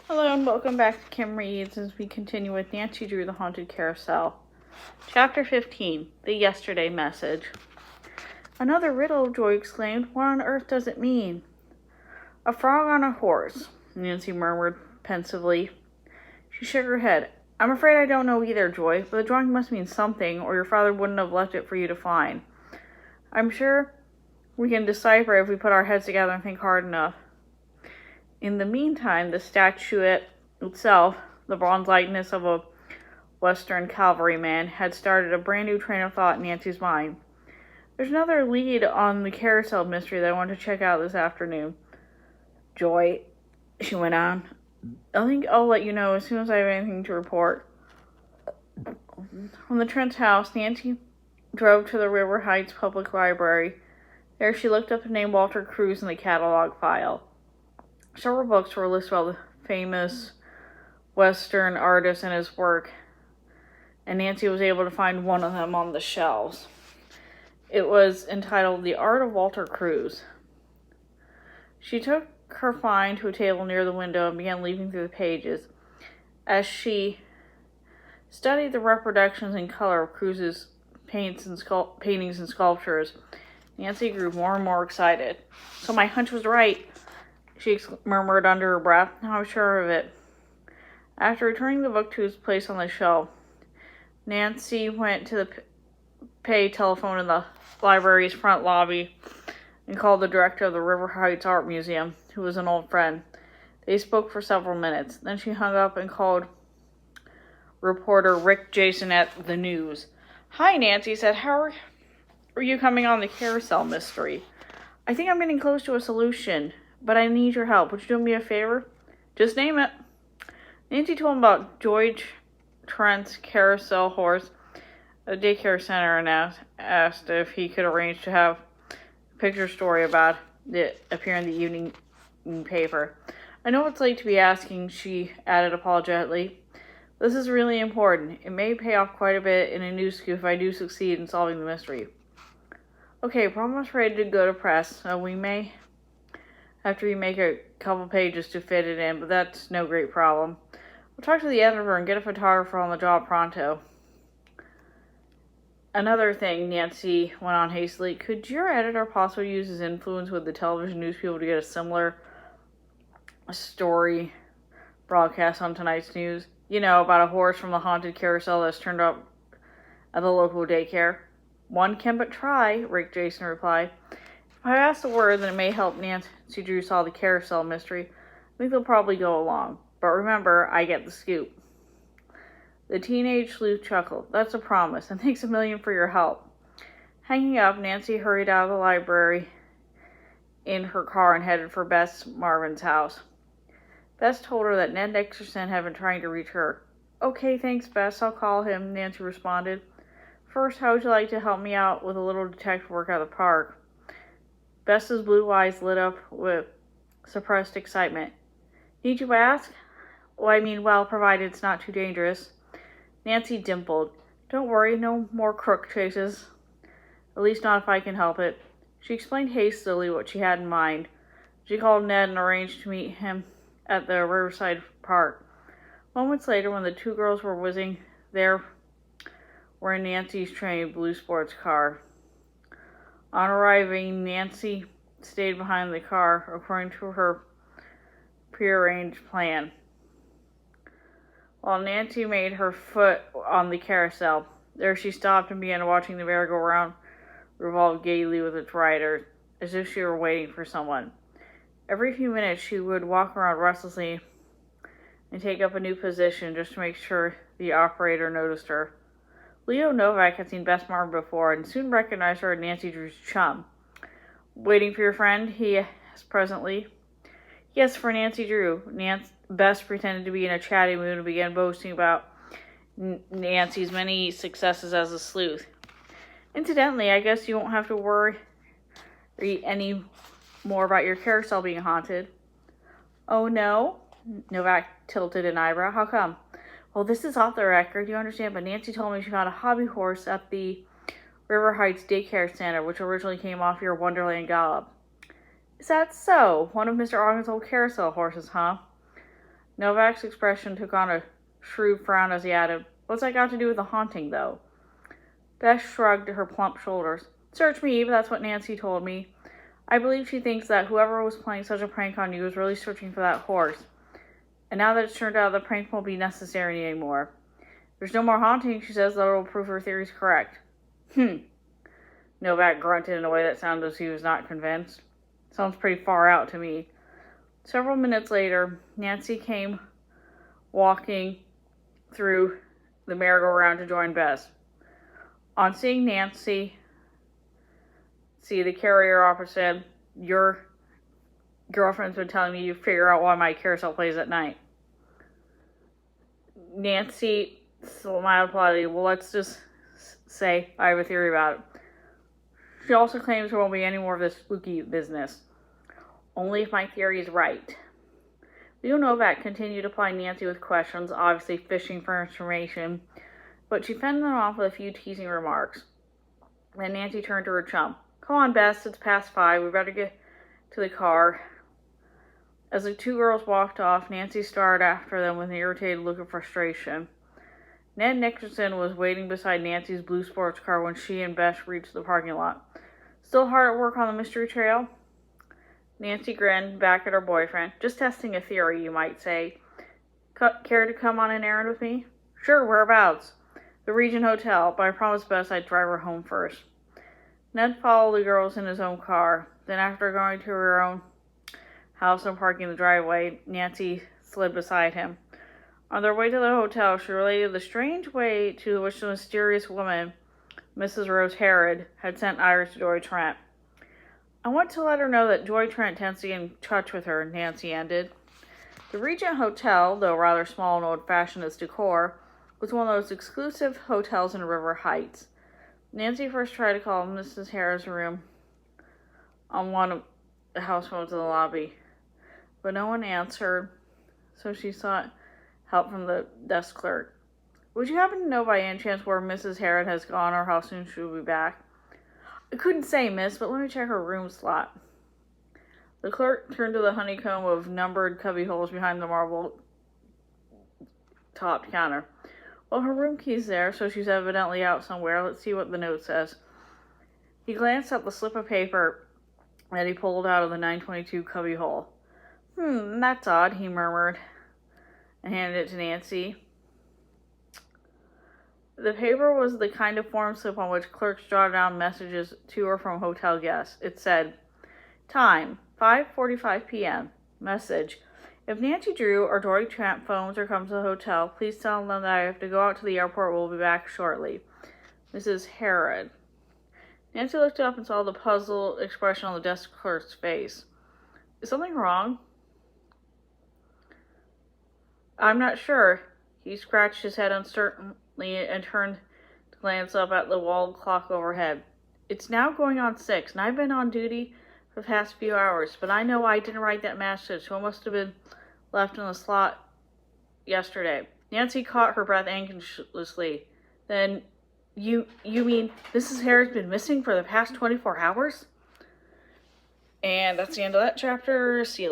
Hello and welcome back to Kim Reads as we continue with Nancy Drew, The Haunted Carousel. Chapter 15, The Yesterday Message. Another riddle, Joy exclaimed. What on earth does it mean? A frog on a horse, Nancy murmured pensively. She shook her head. I'm afraid I don't know either, Joy, but the drawing must mean something, or your father wouldn't have left it for you to find. I'm sure we can decipher if we put our heads together and think hard enough. In the meantime, the statuette itself, the bronze likeness of a Western cavalryman, had started a brand new train of thought in Nancy's mind. There's another lead on the carousel mystery that I want to check out this afternoon. Joy, she went on, I think I'll let you know as soon as I have anything to report. From the Trent's house, Nancy drove to the River Heights Public Library. There she looked up the name Walter Cruz in the catalog file. Several books were listed about the famous Western artist and his work, and Nancy was able to find one of them on the shelves. It was entitled The Art of Walter Cruz. She took her find to a table near the window and began leafing through the pages. As she studied the reproductions in color of Cruz's paintings and sculptures, Nancy grew more and more excited. So my hunch was right, she murmured under her breath. Now I'm sure of it. After returning the book to its place on the shelf, Nancy went to the pay telephone in the library's front lobby and called the director of the River Heights Art Museum, who was an old friend. They spoke for several minutes. Then she hung up and called reporter Rick Jason at the News. Hi, Nancy said. How are you coming on the carousel mystery? I think I'm getting close to a solution, but I need your help. Would you do me a favor? Just name it. Nancy told him about George Trent's carousel horse at a daycare center and asked if he could arrange to have a picture story about it appear in the evening paper. I know it's late to be asking, she added apologetically. This is really important. It may pay off quite a bit in a news scoop if I do succeed in solving the mystery. Okay, we're almost ready to go to press, so we may have to remake a couple pages to fit it in, but that's no great problem. We'll talk to the editor and get a photographer on the job pronto. Another thing, Nancy went on hastily, could your editor possibly use his influence with the television news people to get a similar story broadcast on tonight's news? You know, about a horse from the Haunted Carousel that's turned up at the local daycare. One can but try, Rick Jason replied. If I ask the word, then it may help Nancy Drew solve the carousel mystery. I think they'll probably go along. But remember, I get the scoop. The teenage sleuth chuckled. That's a promise, and thanks a million for your help. Hanging up, Nancy hurried out of the library in her car and headed for Bess Marvin's house. Bess told her that Ned Dickerson had been trying to reach her. Okay, thanks, Bess. I'll call him, Nancy responded. First, how would you like to help me out with a little detective work at the park? Bess's blue eyes lit up with suppressed excitement. Need you ask? Well, provided it's not too dangerous. Nancy dimpled. Don't worry, no more crook chases. At least not if I can help it. She explained hastily what she had in mind. She called Ned and arranged to meet him at the Riverside Park. Moments later, when the two girls were whizzing there, were in Nancy's trained blue sports car. On arriving, Nancy stayed behind the car, according to her prearranged plan. While Nancy made her foot on the carousel, there she stopped and began watching the merry-go-round revolve gaily with its rider, as if she were waiting for someone. Every few minutes she would walk around restlessly and take up a new position just to make sure the operator noticed her. Leo Novak had seen Bess Marvin before and soon recognized her as Nancy Drew's chum. Waiting for your friend? He asked presently. Yes, for Nancy Drew. Bess pretended to be in a chatty mood and began boasting about Nancy's many successes as a sleuth. Incidentally, I guess you won't have to worry any more about your carousel being haunted. Oh, no? Novak tilted an eyebrow. How come? Well, this is off the record, you understand, but Nancy told me she found a hobby horse at the River Heights Daycare Center, which originally came off your Wonderland Gallop. Is that so? One of Mr. Ogden's old carousel horses, huh? Novak's expression took on a shrewd frown as he added, "What's that got to do with the haunting, though?" Beth shrugged her plump shoulders. "Search me, but that's what Nancy told me. I believe she thinks that whoever was playing such a prank on you was really searching for that horse. And now that it's turned out the prank won't be necessary anymore. There's no more haunting, she says, that will prove her theory's correct." Novak grunted in a way that sounded as if he was not convinced. "Sounds pretty far out to me." Several minutes later, Nancy came walking through the merry-go-round to join Bess. On seeing Nancy, the carrier officer said, "Your girlfriend's been telling me you figure out why my carousel plays at night." Nancy smiled politely. "Well, let's just say I have a theory about it." She also claims there won't be any more of this spooky business. "Only if my theory is right." Leo Novak continued to ply Nancy with questions, obviously fishing for information, but she fended them off with a few teasing remarks. Then Nancy turned to her chum. "Come on, Bess, it's past 5. We better get to the car." As the two girls walked off, Nancy stared after them with an irritated look of frustration. Ned Nicholson was waiting beside Nancy's blue sports car when she and Bess reached the parking lot. "Still hard at work on the mystery trail?" Nancy grinned back at her boyfriend. "Just testing a theory, you might say. Care to come on an errand with me?" "Sure, whereabouts?" "The Regent Hotel, but I promised Bess I'd drive her home first." Ned followed the girls in his own car. Then, after going to her own house and parking in the driveway, Nancy slid beside him. On their way to the hotel, she related the strange way to which the mysterious woman, Mrs. Rose Harrod, had sent Iris to Joy Trent. "I want to let her know that Joy Trent tends to get in touch with her," Nancy ended. The Regent Hotel, though rather small and old-fashioned in its decor, was one of those exclusive hotels in River Heights. Nancy first tried to call Mrs. Harrod's room on one of the house phones in the lobby, but no one answered, so she sought help from the desk clerk. "Would you happen to know by any chance where Mrs. Harrod has gone or how soon she will be back?" "I couldn't say, miss, but let me check her room slot." The clerk turned to the honeycomb of numbered cubbyholes behind the marble-topped counter. "Well, her room key's there, so she's evidently out somewhere. Let's see what the note says." He glanced at the slip of paper that he pulled out of the 922 cubbyhole. That's odd," he murmured, and handed it to Nancy. The paper was the kind of form slip on which clerks jotted down messages to or from hotel guests. It said, "Time, 5:45 p.m. Message. If Nancy Drew or Joy Trent phones or comes to the hotel, please tell them that I have to go out to the airport. We'll be back shortly. Mrs. Harrod." Nancy looked up and saw the puzzled expression on the desk clerk's face. "Is something wrong?" "I'm not sure." He scratched his head uncertainly and turned to glance up at the wall clock overhead. "It's now going on 6, and I've been on duty for the past few hours, but I know I didn't write that message, so it must have been left in the slot yesterday." Nancy caught her breath anxiously. "Then, you mean Mrs. Harrod's been missing for the past 24 hours? And that's the end of that chapter. See you later.